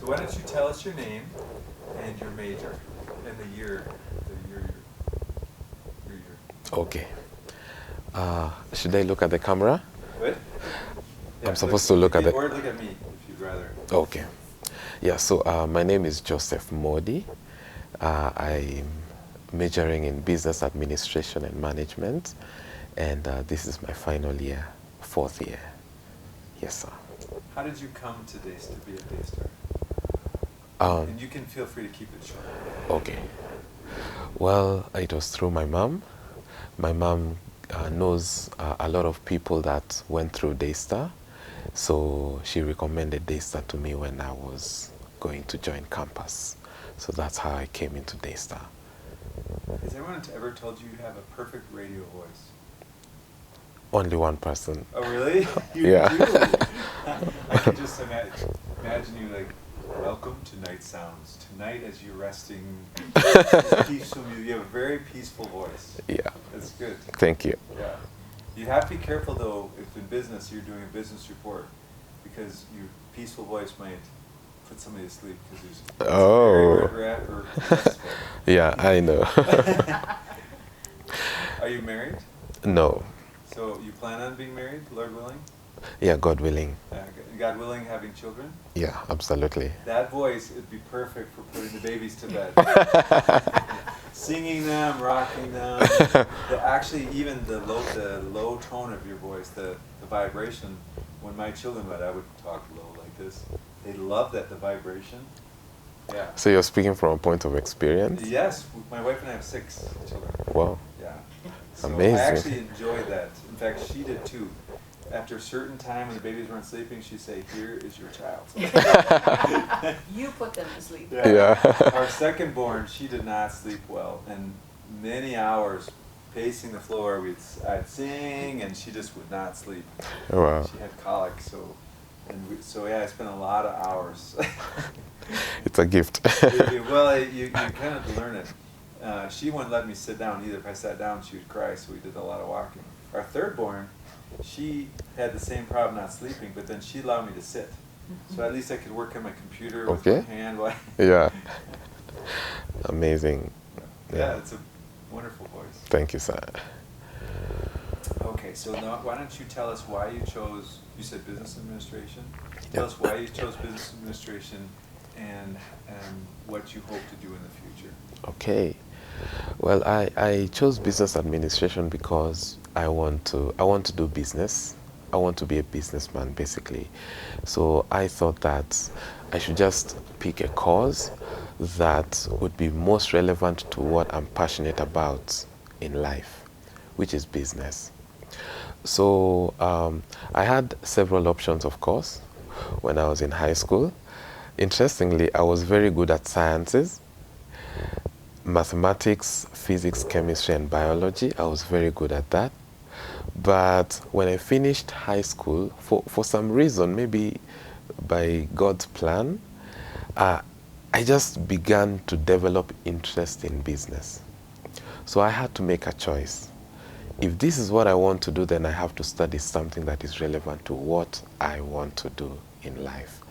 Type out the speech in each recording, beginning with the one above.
So why don't you tell us your name and your major and the year your year. Okay. Should I look at the camera? What? Yeah, I'm supposed to look at or look at me if you'd rather. Okay. Yeah, so my name is Joseph Modi. I'm majoring in business administration and management, and this is my final year, 4th year. Yes, sir. How did you come to Daystar, to be at Daystar? And you can feel free to keep it short. Okay. Well, it was through my mom. My mom knows a lot of people that went through Daystar, so she recommended Daystar to me when I was going to join campus. So that's how I came into Daystar. Has anyone ever told you you have a perfect radio voice? Only one person. Oh, really? You Yeah. do? I can just imagine you like, welcome to Night Sounds. Tonight as you're resting, peaceful music. You have a very peaceful voice. Yeah. That's good. Thank you. Yeah. You have to be careful though, if in business you're doing a business report, because your peaceful voice might put somebody to sleep because there's very restful. Yeah, I know. Are you married? No. So you plan on being married, Lord willing? Yeah, God willing. God willing, having children? Yeah, absolutely. That voice would be perfect for putting the babies to bed. Singing them, rocking them. Actually, even the low tone of your voice, the vibration. When my children went, I would talk low like this. They love that, the vibration. Yeah. So you're speaking from a point of experience? Yes, my wife and I have 6 children. Wow. Yeah. So Amazing. I actually enjoyed that. In fact, she did too. After a certain time when the babies weren't sleeping, she'd say, "Here is your child." You put them to sleep. Yeah. Our second born, she did not sleep well, and many hours pacing the floor, I'd sing, and she just would not sleep. Wow. She had colic, so yeah, I spent a lot of hours. It's a gift. Well, you kind of learn it. She wouldn't let me sit down either. If I sat down, she would cry, so we did a lot of walking. Our third born, she had the same problem not sleeping, but then she allowed me to sit. So at least I could work on my computer with my hand. Yeah. Amazing. Yeah, it's a wonderful voice. Thank you, sir. Okay, so now why don't you tell us why you chose, you said business administration? Tell us why you chose business administration and what you hope to do in the future. Okay. Well, I chose business administration because I want to do business. I want to be a businessman, basically. So I thought that I should just pick a course that would be most relevant to what I'm passionate about in life, which is business. So I had several options, of course, when I was in high school. Interestingly, I was very good at sciences. Mathematics, physics, chemistry, and biology. I was very good at that. But when I finished high school, for some reason, maybe by God's plan, I just began to develop interest in business. So I had to make a choice. If this is what I want to do, then I have to study something that is relevant to what I want to do in life.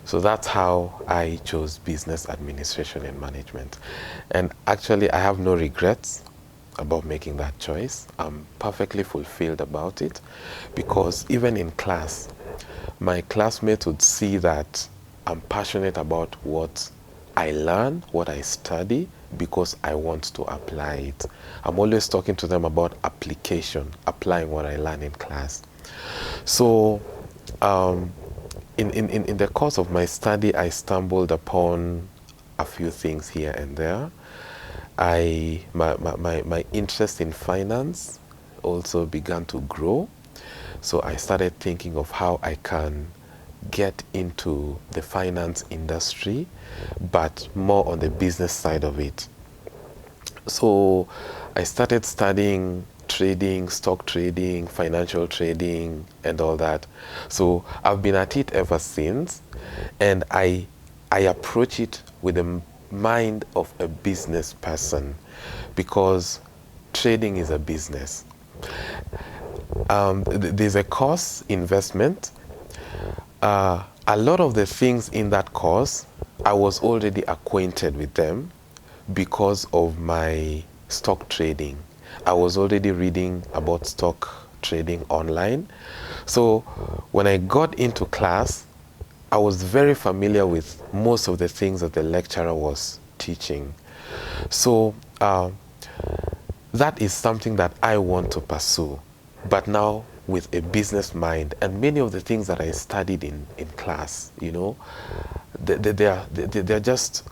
So that's how I chose business administration and management. And actually, I have no regrets about making that choice. I'm perfectly fulfilled about it because even in class, my classmates would see that I'm passionate about what I learn, what I study, because I want to apply it. I'm always talking to them about application, applying what I learn in class. So, in the course of my study, I stumbled upon a few things here and there. My interest in finance also began to grow. So I started thinking of how I can get into the finance industry, but more on the business side of it. So I started studying trading, stock trading, financial trading, and all that. So I've been at it ever since, and I approach it with the mind of a business person because trading is a business. There's a course investment. A lot of the things in that course I was already acquainted with them because of my stock trading. I was already reading about stock trading online. So when I got into class, I was very familiar with most of the things that the lecturer was teaching. So that is something that I want to pursue, but now with a business mind. And many of the things that I studied in class, you know, they are just,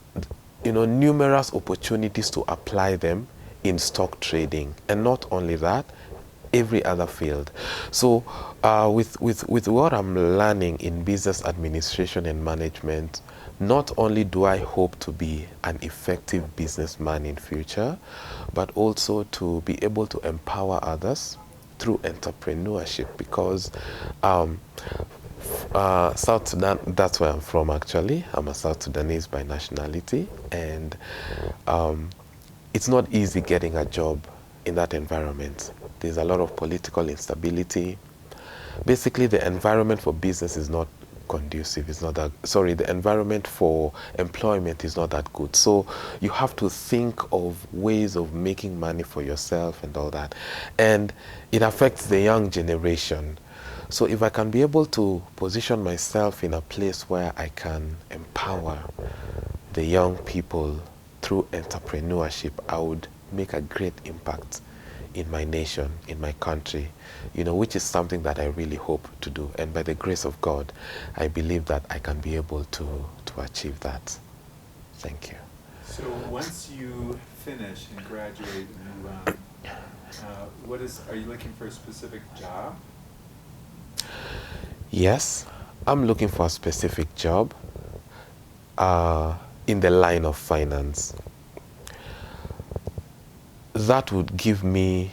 you know, numerous opportunities to apply them in stock trading. And not only that, every other field. So with what I'm learning in business administration and management, not only do I hope to be an effective businessman in future, but also to be able to empower others through entrepreneurship, because South Sudan, that's where I'm from actually. I'm a South Sudanese by nationality, and it's not easy getting a job in that environment. There's a lot of political instability. Basically, the environment for business is not conducive. It's not that, sorry, the environment for employment is not that good. So you have to think of ways of making money for yourself and all that. And it affects the young generation. So if I can be able to position myself in a place where I can empower the young people through entrepreneurship, I would make a great impact in my nation, in my country, you know, which is something that I really hope to do. And by the grace of God, I believe that I can be able to achieve that. Thank you. So once you finish and graduate and move on, are you looking for a specific job? Yes, I'm looking for a specific job in the line of finance. That would give me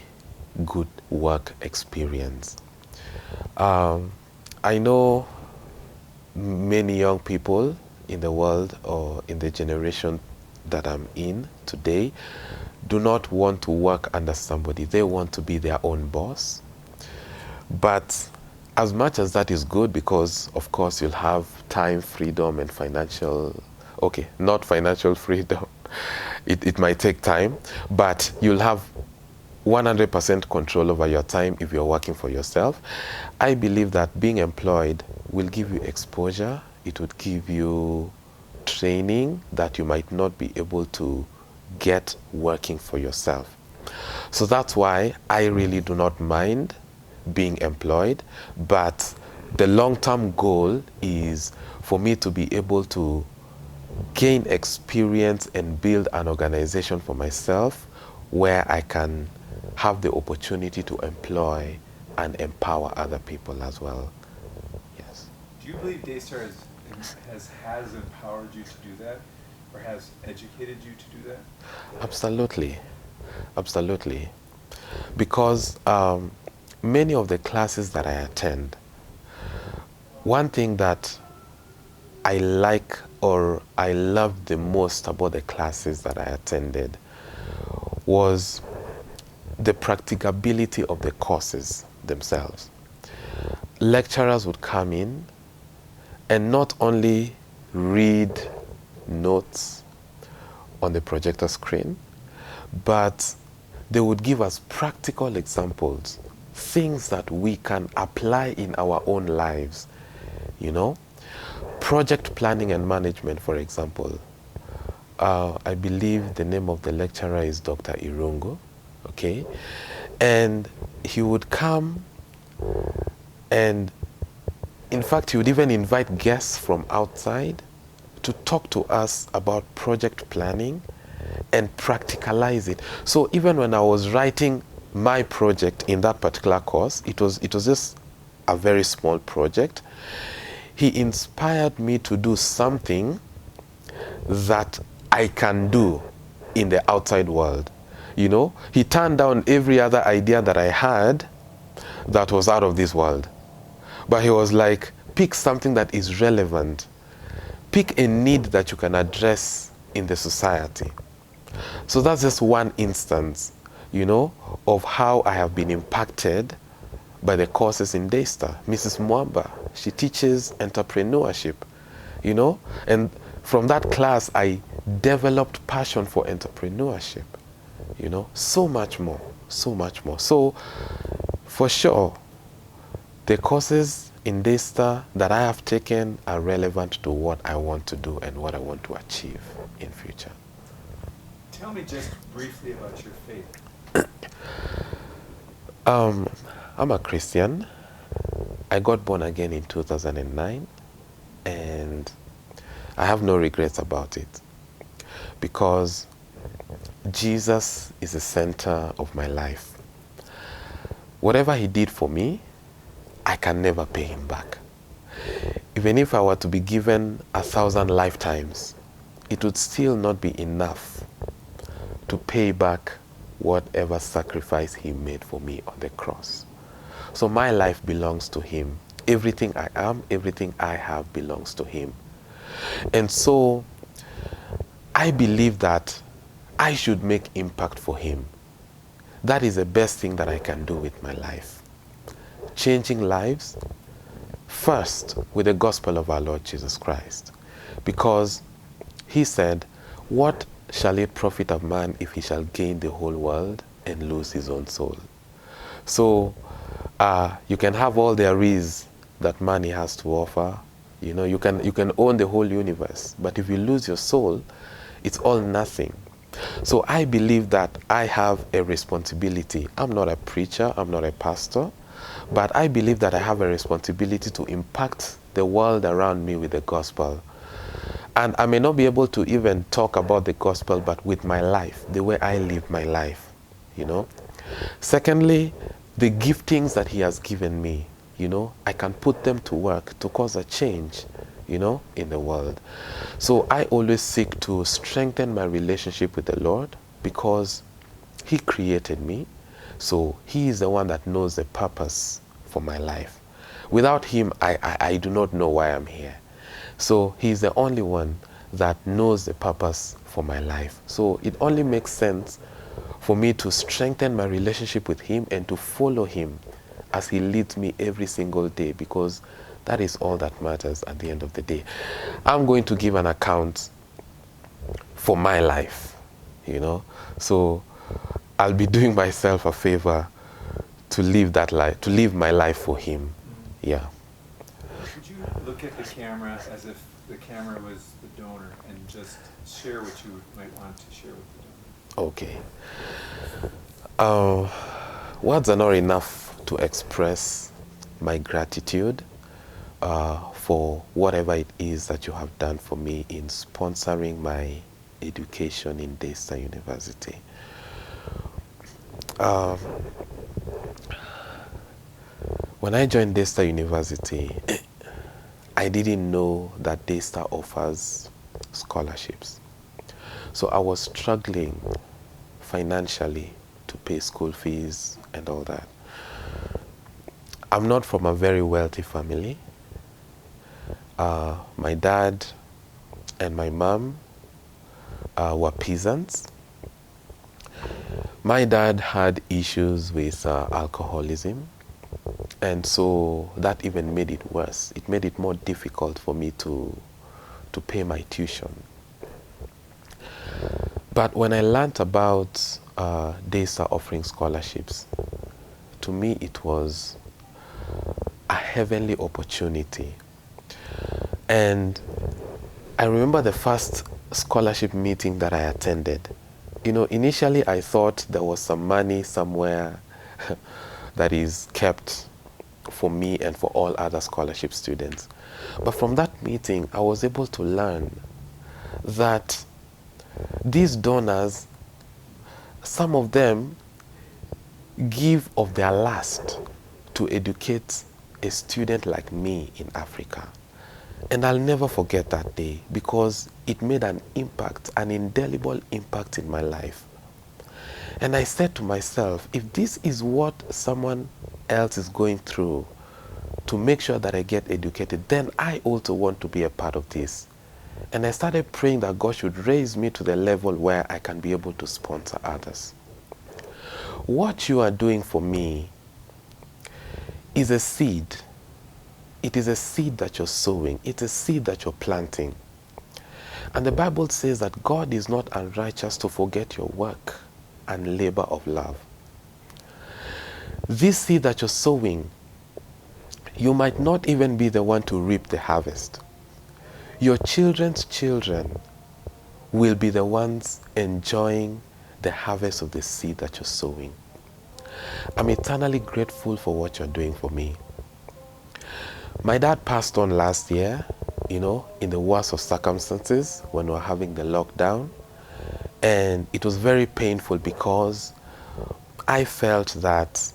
good work experience. I know many young people in the world, or in the generation that I'm in today, do not want to work under somebody. They want to be their own boss. But as much as that is good, because of course you'll have time, freedom, and financial, okay, not financial freedom, it might take time, but you'll have 100% control over your time if you're working for yourself. I believe that being employed will give you exposure. It would give you training that you might not be able to get working for yourself. So that's why I really do not mind being employed, but the long-term goal is for me to be able to gain experience and build an organization for myself where I can have the opportunity to employ and empower other people as well. Yes. Do you believe Daystar has empowered you to do that, or has educated you to do that? Absolutely. Absolutely. Because many of the classes that I attend, one thing that I like or I loved the most about the classes that I attended was the practicability of the courses themselves. Lecturers would come in and not only read notes on the projector screen, but they would give us practical examples, things that we can apply in our own lives, you know. Project planning and management, for example. I believe the name of the lecturer is Dr. Irungu, okay? And he would come, and in fact, he would even invite guests from outside to talk to us about project planning and practicalize it. So even when I was writing my project in that particular course, it was just a very small project. He inspired me to do something that I can do in the outside world. You know, he turned down every other idea that I had that was out of this world. But he was like, pick something that is relevant. Pick a need that you can address in the society. So that's just one instance, you know, of how I have been impacted by the courses in Daystar. Mrs. Mwamba, she teaches entrepreneurship, you know, and From that class, I developed passion for entrepreneurship. You know, so much more, so much more. So, for sure, the courses in Daystar that I have taken are relevant to what I want to do and what I want to achieve in future. Tell me just briefly about your faith. I'm a Christian. I got born again in 2009, and I have no regrets about it because Jesus is the center of my life. Whatever he did for me, I can never pay him back. Even if I were to be given 1,000 lifetimes, it would still not be enough to pay back whatever sacrifice he made for me on the cross. So my life belongs to him. Everything I am, everything I have belongs to him. And so I believe that I should make impact for him. That is the best thing that I can do with my life. Changing lives, first with the gospel of our Lord Jesus Christ. Because he said, what shall it profit a man if he shall gain the whole world and lose his own soul? So you can have all there is that money has to offer. You know, you can own the whole universe, but if you lose your soul, it's all nothing. So I believe that I have a responsibility. I'm not a preacher, I'm not a pastor, but I believe that I have a responsibility to impact the world around me with the gospel. And I may not be able to even talk about the gospel, but with my life, the way I live my life, you know. Secondly, the giftings that he has given me, you know, I can put them to work to cause a change, you know, in the world. So I always seek to strengthen my relationship with the Lord because he created me. So he is the one that knows the purpose for my life. Without him, I do not know why I'm here. So he's the only one that knows the purpose for my life. So it only makes sense for me to strengthen my relationship with him and to follow him as he leads me every single day, because that is all that matters at the end of the day. I'm going to give an account for my life, you know. So I'll be doing myself a favor to live that life, to live my life for him. Yeah. Could you look at the camera as if the camera was the donor and just share what you might want to share with the donor? Okay. Words are not enough to express my gratitude for whatever it is that you have done for me in sponsoring my education in Daystar University. When I joined Daystar University, I didn't know that Daystar offers scholarships. So I was struggling financially to pay school fees and all that. I'm not from a very wealthy family. My dad and my mom were peasants. My dad had issues with alcoholism, and so that even made it worse. It made it more difficult for me to pay my tuition. But when I learned about Daystar offering scholarships, to me it was a heavenly opportunity. And I remember the first scholarship meeting that I attended. You know, initially I thought there was some money somewhere that is kept for me and for all other scholarship students. But from that meeting, I was able to learn that these donors, some of them give of their last to educate a student like me in Africa. And I'll never forget that day because it made an impact, an indelible impact in my life. And I said to myself, if this is what someone else is going through to make sure that I get educated, then I also want to be a part of this. And I started praying that God should raise me to the level where I can be able to sponsor others. What you are doing for me is a seed. It is a seed that you're sowing. It's a seed that you're planting. And the Bible says that God is not unrighteous to forget your work and labor of love. This seed that you're sowing, you might not even be the one to reap the harvest. Your children's children will be the ones enjoying the harvest of the seed that you're sowing. I'm eternally grateful for what you're doing for me. My dad passed on last year, in the worst of circumstances when we were having the lockdown. And it was very painful because I felt that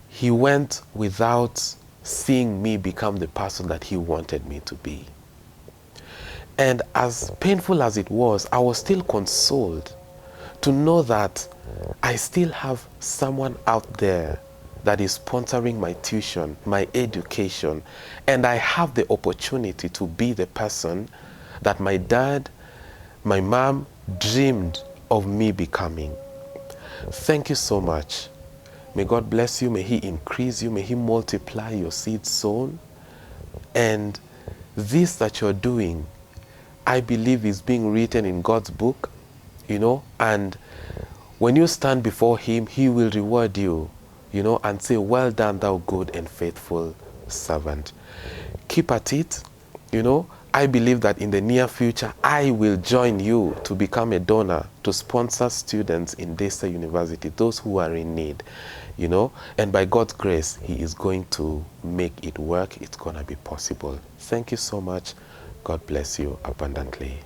he went without seeing me become the person that he wanted me to be. And as painful as it was, I was still consoled to know that I still have someone out there that is sponsoring my tuition, my education, and I have the opportunity to be the person that my dad, my mom dreamed of me becoming. Thank you so much. May God bless you. May He increase you. May He multiply your seed sown. And this that you're doing, I believe is being written in God's book, and when you stand before Him, He will reward you, and say, well done, thou good and faithful servant. Keep at it, I believe that in the near future, I will join you to become a donor to sponsor students in Daystar University, those who are in need, and by God's grace, He is going to make it work. It's going to be possible. Thank you so much. God bless you abundantly.